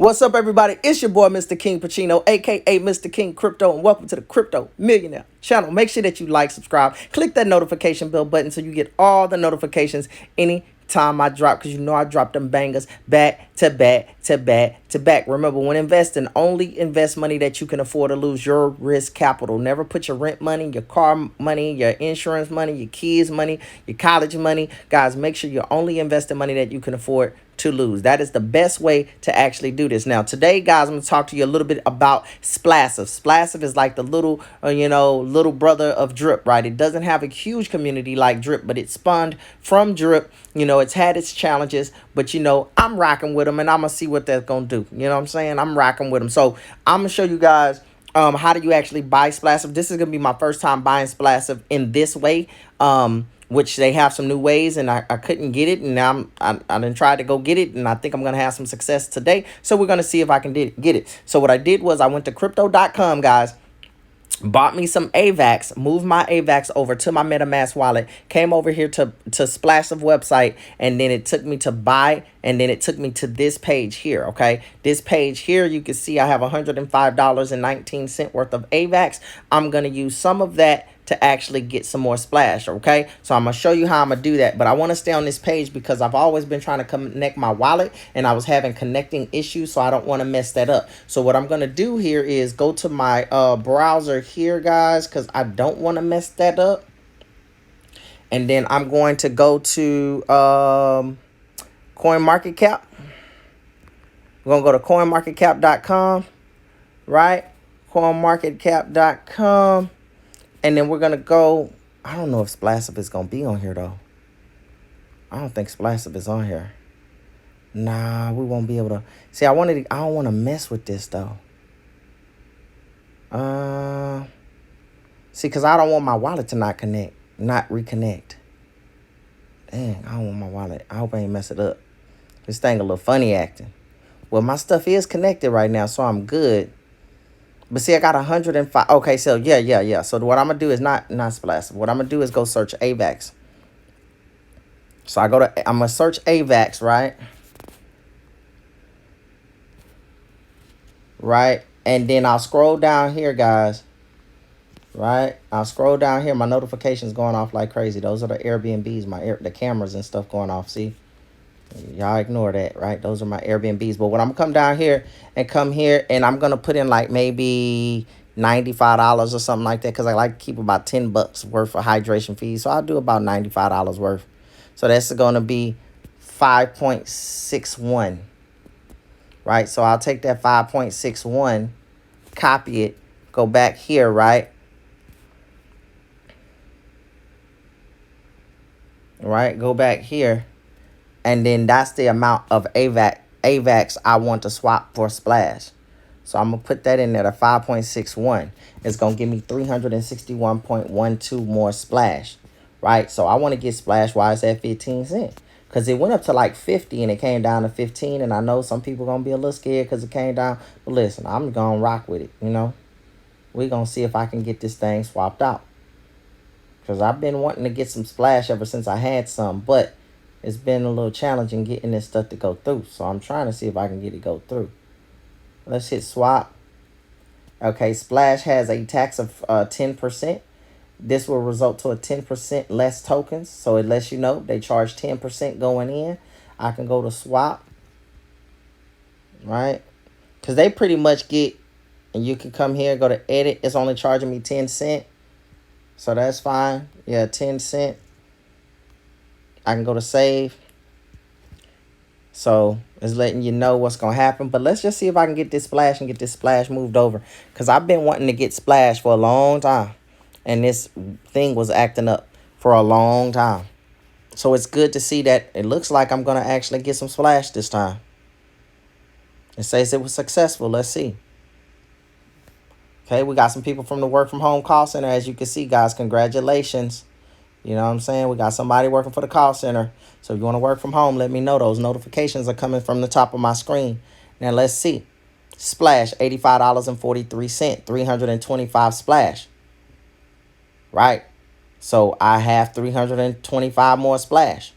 What's up, everybody? It's your boy, Mr. KingPachino, aka Mr. King Crypto, and welcome to the Crypto Millionaire channel. Make sure that you like, subscribe, click that notification bell button so you get all the notifications anytime I drop, because you know I drop them bangers back to back to back to back. Remember, when investing, only invest money that you can afford to lose, your risk capital. Never put your rent money, your car money, your insurance money, your kids money, your college money. Guys, make sure you're only investing money that you can afford to lose. That is the best way to actually do this. Now, today, guys, I'm going to talk to you a little bit about Splassive. Splassive is like the little, little brother of Drip, right? It doesn't have a huge community like Drip, but it spawned from Drip. You know, it's had its challenges, but, I'm rocking with them, and I'm going to see what that's going to do. You know what I'm saying? I'm rocking with them. So I'm going to show you guys how do you actually buy Splassive. This is going to be my first time buying Splassive in this way. Which they have some new ways, and I couldn't get it, and now I done tried to go get it, and I think I'm going to have some success today. So we're going to see if I can get it. So what I did was I went to crypto.com, guys, bought me some AVAX, moved my AVAX over to my Metamask wallet, came over here to Splassive website, and then it took me to buy, and then it took me to this page here, okay? This page here, you can see I have $105.19 worth of AVAX. I'm going to use some of that to actually get some more splash, okay? So I'm going to show you how I'm going to do that, but I want to stay on this page because I've always been trying to connect my wallet, and I was having connecting issues, so I don't want to mess that up. So what I'm going to do here is go to my browser here, guys, because I don't want to mess that up. And then I'm going to go to CoinMarketCap. We're going to go to coinmarketcap.com, right? coinmarketcap.com. And then we're going to go, I don't know if Splassive is going to be on here, though. I don't think Splassive is on here. Nah, we won't be able to. See, I don't want to mess with this, though. See, because I don't want my wallet to not reconnect. Dang, I don't want my wallet. I hope I ain't mess it up. This thing a little funny acting. Well, my stuff is connected right now, so I'm good. But see, I got 105. Okay, so yeah. So what I'm going to do is not Splassive. What I'm going to do is go search AVAX. So I'm going to search AVAX, right? Right. And then I'll scroll down here, guys. Right. I'll scroll down here. My notifications going off like crazy. Those are the Airbnbs, the cameras and stuff going off. See? Y'all ignore that, right? Those are my Airbnbs. But when I'm come down here and I'm going to put in like maybe $95 or something like that, because I like to keep about $10 worth of hydration fees. So I'll do about $95 worth. So that's going to be 5.61, right? So I'll take that 5.61, copy it, go back here, right? Right, go back here. And then that's the amount of AVAX I want to swap for Splash. So I'm going to put that in there, the 5.61. It's going to give me 361.12 more Splash, right? So I want to get Splash while it's at 15 cents. Because it went up to like 50 and it came down to 15. And I know some people going to be a little scared because it came down. But listen, I'm going to rock with it, We're going to see if I can get this thing swapped out. Because I've been wanting to get some Splash ever since I had some. But it's been a little challenging getting this stuff to go through. So I'm trying to see if I can get it go through. Let's hit swap. Okay, Splash has a tax of 10%. This will result to a 10% less tokens. So it lets you know they charge 10% going in. I can go to swap. Right? Because they pretty much get, and you can come here, go to edit. It's only charging me 10 cents. So that's fine. Yeah, 10 cents. I can go to save. So it's letting you know what's going to happen. But let's just see if I can get this Splash and get this Splash moved over. Because I've been wanting to get Splash for a long time. And this thing was acting up for a long time. So it's good to see that it looks like I'm going to actually get some Splash this time. It says it was successful. Let's see. Okay, we got some people from the work from home call center. As you can see, guys, congratulations. You know what I'm saying? We got somebody working for the call center. So if you want to work from home, let me know. Those notifications are coming from the top of my screen. Now, let's see. Splash, $85.43, 325 Splash. Right? So I have 325 more Splash.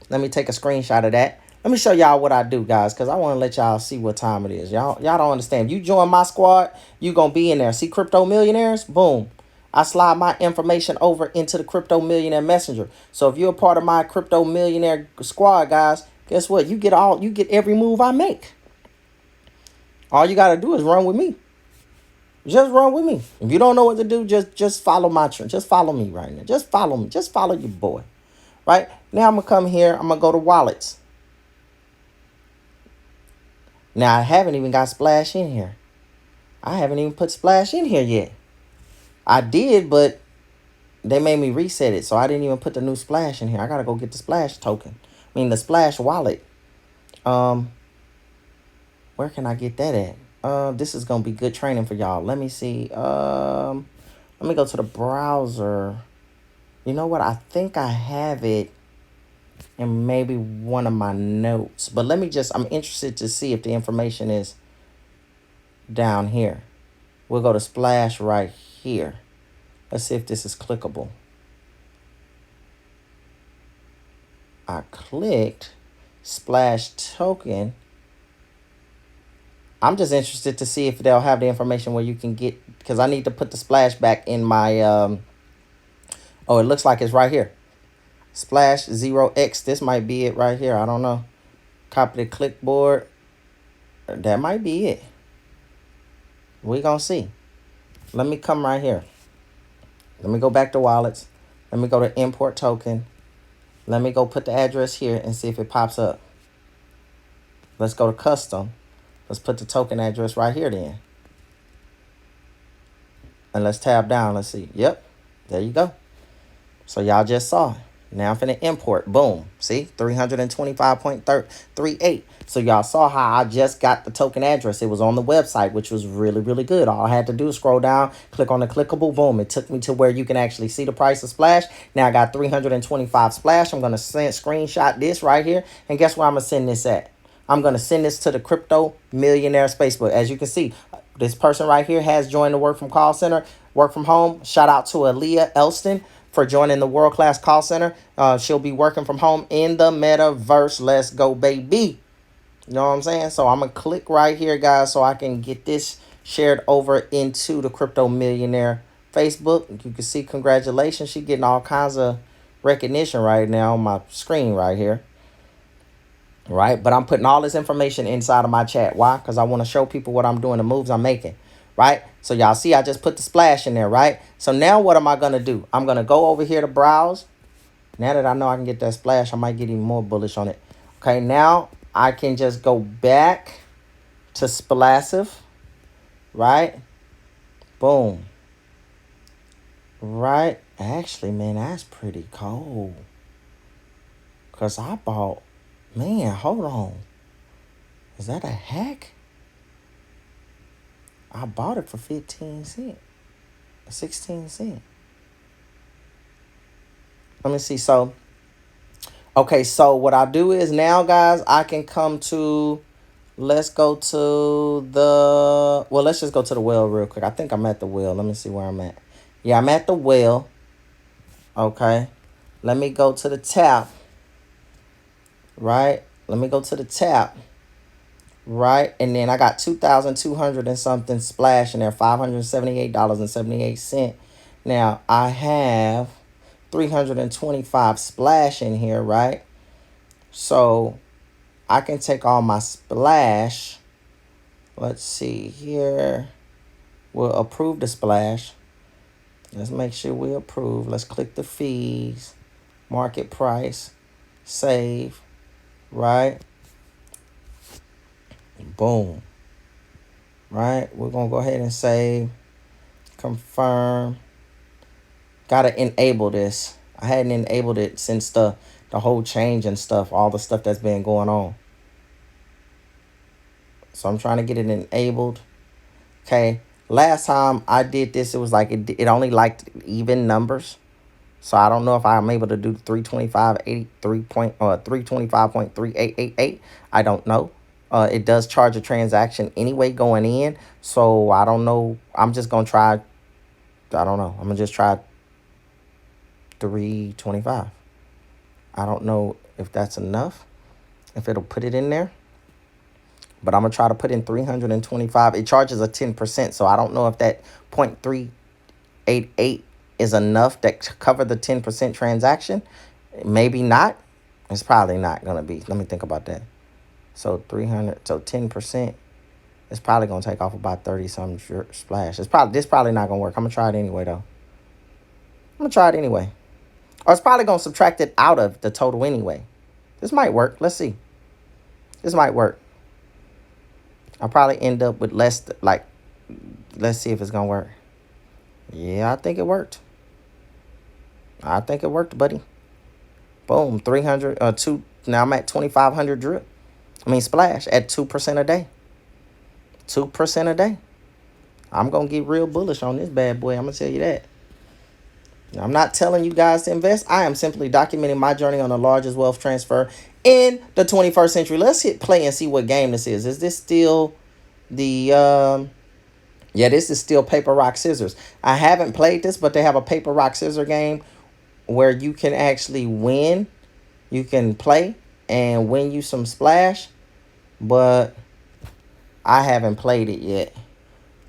Let me take a screenshot of that. Let me show y'all what I do, guys, because I want to let y'all see what time it is. Y'all don't understand. If you join my squad, you going to be in there. See Crypto Millionaires? Boom. I slide my information over into the Crypto Millionaire Messenger. So if you're a part of my Crypto Millionaire squad, guys, guess what? You get every move I make. All you got to do is run with me. Just run with me. If you don't know what to do, just follow my trend. Just follow me right now. Just follow me. Just follow your boy. Right? Now I'm going to come here. I'm going to go to wallets. Now, I haven't even got Splash in here. I haven't even put Splash in here yet. I did, but they made me reset it, so I didn't even put the new Splash in here. I got to go get the Splash token. I mean, the Splash wallet. Where can I get that at? This is going to be good training for y'all. Let me see. Let me go to the browser. You know what? I think I have it in maybe one of my notes. But I'm interested to see if the information is down here. We'll go to Splash right here. Let's see if this is clickable. I clicked Splash token. I'm just interested to see if they'll have the information where you can get, because I need to put the Splash back in my, oh, it looks like it's right here. Splash 0x, this might be it right here. I don't know. Copy the clipboard. That might be it. We're going to see. Let me come right here. Let me go back to wallets. Let me go to import token. Let me go put the address here and see if it pops up. Let's go to custom. Let's put the token address right here then. And let's tab down. Let's see. Yep. There you go. So y'all just saw it. Now I'm finna import. Boom. See? 325.38. So y'all saw how I just got the token address. It was on the website, which was really, really good. All I had to do is scroll down, click on the clickable. Boom. It took me to where you can actually see the price of Splash. Now I got 325 Splash. I'm going to screenshot this right here. And guess where I'm going to send this at? I'm going to send this to the Crypto Millionaire Facebook. As you can see, this person right here has joined the work from call center, work from home. Shout out to Aaliyah Elston for joining the world-class call center. She'll be working from home in the metaverse. Let's go, baby. You know what I'm saying? So I'm going to click right here, guys, so I can get this shared over into the Crypto Millionaire Facebook. You can see, congratulations. She's getting all kinds of recognition right now on my screen right here. Right? But I'm putting all this information inside of my chat. Why? Because I want to show people what I'm doing, the moves I'm making. Right? So y'all see, I just put the Splash in there, right? So now what am I going to do? I'm going to go over here to browse. Now that I know I can get that Splash, I might get even more bullish on it. Okay, now I can just go back to Splassive. Right? Boom. Right? Actually, man, that's pretty cool. Because I bought... Man, hold on. Is that a hack? I bought it for 15 cents. 16 cents. Let me see. So, okay, so what I do is now, guys, I can come to, let's go to the, well, let's just go to the well real quick. I think I'm at the well. Let me see where I'm at. Yeah, I'm at the well. Okay. Let me go to the tap. Right? Let me go to the tap. Right? And then I got 2,200 and something Splash in there. $578.78. Now, I have 325 Splash in here, right? So, I can take all my Splash. Let's see here. We'll approve the Splash. Let's make sure we approve. Let's click the fees. Market price. Save. Right? Boom. Right? We're going to go ahead and save. Confirm. Got to enable this. I hadn't enabled it since the whole change and stuff. All the stuff that's been going on. So I'm trying to get it enabled. Okay. Last time I did this, it was like it only liked even numbers. So I don't know if I'm able to do 325.3888. I don't know. It does charge a transaction anyway going in. So I don't know. I'm just going to try. I don't know. I'm going to just try 325. I don't know if that's enough. if it'll put it in there. But I'm going to try to put in 325. It charges a 10%, so I don't know if that 0.388 is enough to cover the 10% transaction. Maybe not. It's probably not going to be. Let me think about that. So 300, so 10%. It's probably going to take off about 30 some splash. This probably not going to work. I'm going to try it anyway, though. I'm going to try it anyway. Or it's probably going to subtract it out of the total anyway. This might work. Let's see. This might work. I'll probably end up with less, like, let's see if it's going to work. Yeah, I think it worked. I think it worked, buddy. Boom, 300, now I'm at 2,500 drip. Splash at 2% a day. 2% a day. I'm going to get real bullish on this bad boy. I'm going to tell you that. Now, I'm not telling you guys to invest. I am simply documenting my journey on the largest wealth transfer in the 21st century. Let's hit play and see what game this is. Is this still the... Yeah, this is still paper, rock, scissors. I haven't played this, but they have a paper, rock, scissors game where you can actually win. You can play and win you some splash, but I haven't played it yet.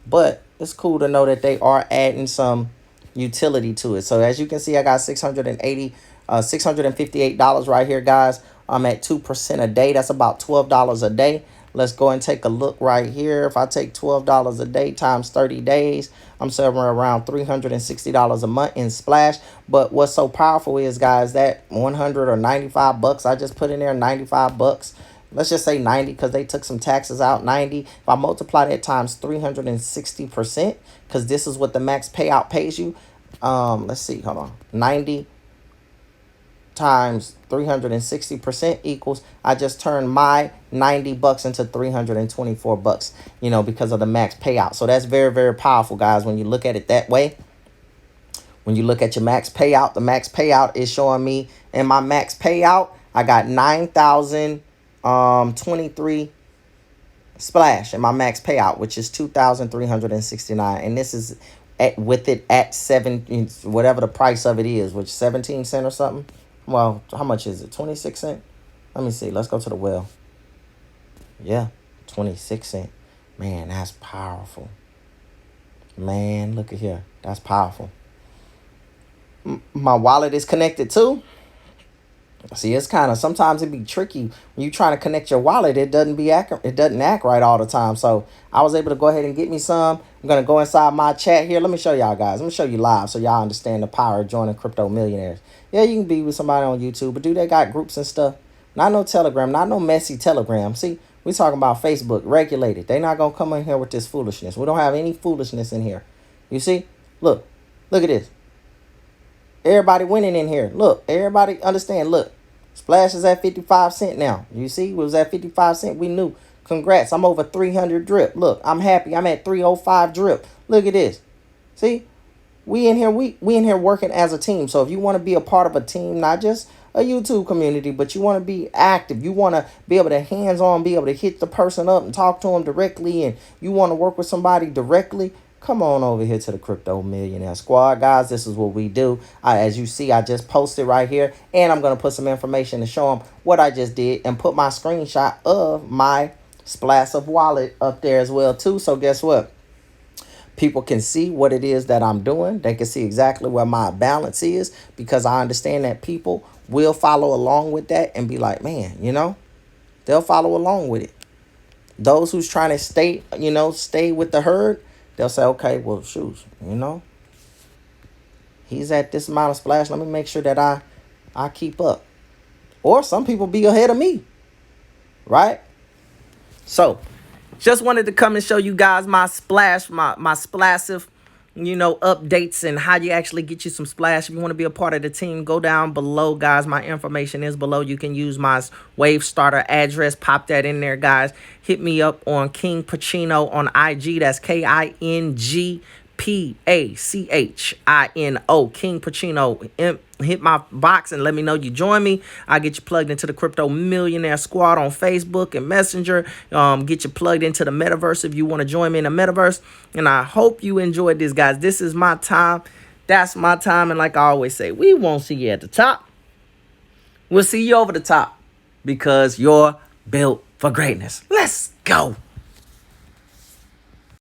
But it's cool to know that they are adding some utility to it. So as you can see, I got $658 right here, guys. I'm at 2% a day. That's about $12 a day. Let's go and take a look right here. If I take $12 a day times 30 days, I'm somewhere around $360 a month in splash. But what's so powerful is, guys, that 100 or 95 bucks I just put in there, 95 bucks. Let's just say 90 because they took some taxes out, 90. If I multiply that times 360%, because this is what the max payout pays you. Let's see, hold on. 90 times 360% equals, I just turned my 90 bucks into 324 bucks, because of the max payout. So that's very, very powerful, guys, when you look at it that way. When you look at your max payout, the max payout is showing me in my max payout, I got 9,023 splash in my max payout, which is 2,369. And this is with it at 7, whatever the price of it is, which 17 cents or something. Well, how much is it? 26 cents? Let me see. Let's go to the well. Yeah, 26 cents. Man, that's powerful. Man, look at here. That's powerful. My wallet is connected too. See, it's kind of, sometimes it be tricky when you trying to connect your wallet. It doesn't act right all the time. So I was able to go ahead and get me some. I'm gonna go inside my chat here. Let me show y'all, guys. Let me show you live so y'all understand the power of joining Crypto Millionaires. Yeah, you can be with somebody on YouTube, but they got groups and stuff. Not no Telegram, not no messy Telegram. See, we talking about Facebook, regulated. They not gonna come in here with this foolishness. We don't have any foolishness in here. You see? Look at this. Everybody winning in here. Look, everybody understand. Look, Splash is at 55 cents now. You see, it was at 55 cents. We knew. Congrats. I'm over 300 drip. Look, I'm happy. I'm at 305 drip. Look at this. See, we in here. We in here working as a team. So if you want to be a part of a team, not just a YouTube community, but you want to be active. You want to be able to hands-on, be able to hit the person up and talk to them directly, and you want to work with somebody directly. Come on over here to the Crypto Millionaire Squad, guys. This is what we do. As you see, I just posted right here, and I'm going to put some information to show them what I just did and put my screenshot of my Splassive wallet up there as well, too. So guess what? People can see what it is that I'm doing. They can see exactly where my balance is, because I understand that people will follow along with that and be like, man, they'll follow along with it. Those who's trying to stay with the herd, they'll say, okay, well, shoot, he's at this amount of splash. Let me make sure that I keep up. Or some people be ahead of me, right? So just wanted to come and show you guys my splash, my Splassive, updates and how you actually get you some splash. If you want to be a part of the team, go down below, guys. My information is below. You can use my Wave Starter address. Pop that in there, guys. Hit me up on KingPachino on IG. That's KingPachino. KingPachino. Hit my box and let me know you join me. I get you plugged into the Crypto Millionaire Squad on Facebook and Messenger. Get you plugged into the Metaverse if you want to join me in the Metaverse. And I hope you enjoyed this, guys. This is my time. That's my time. And like I always say, we won't see you at the top. We'll see you over the top. because you're built for greatness. Let's go.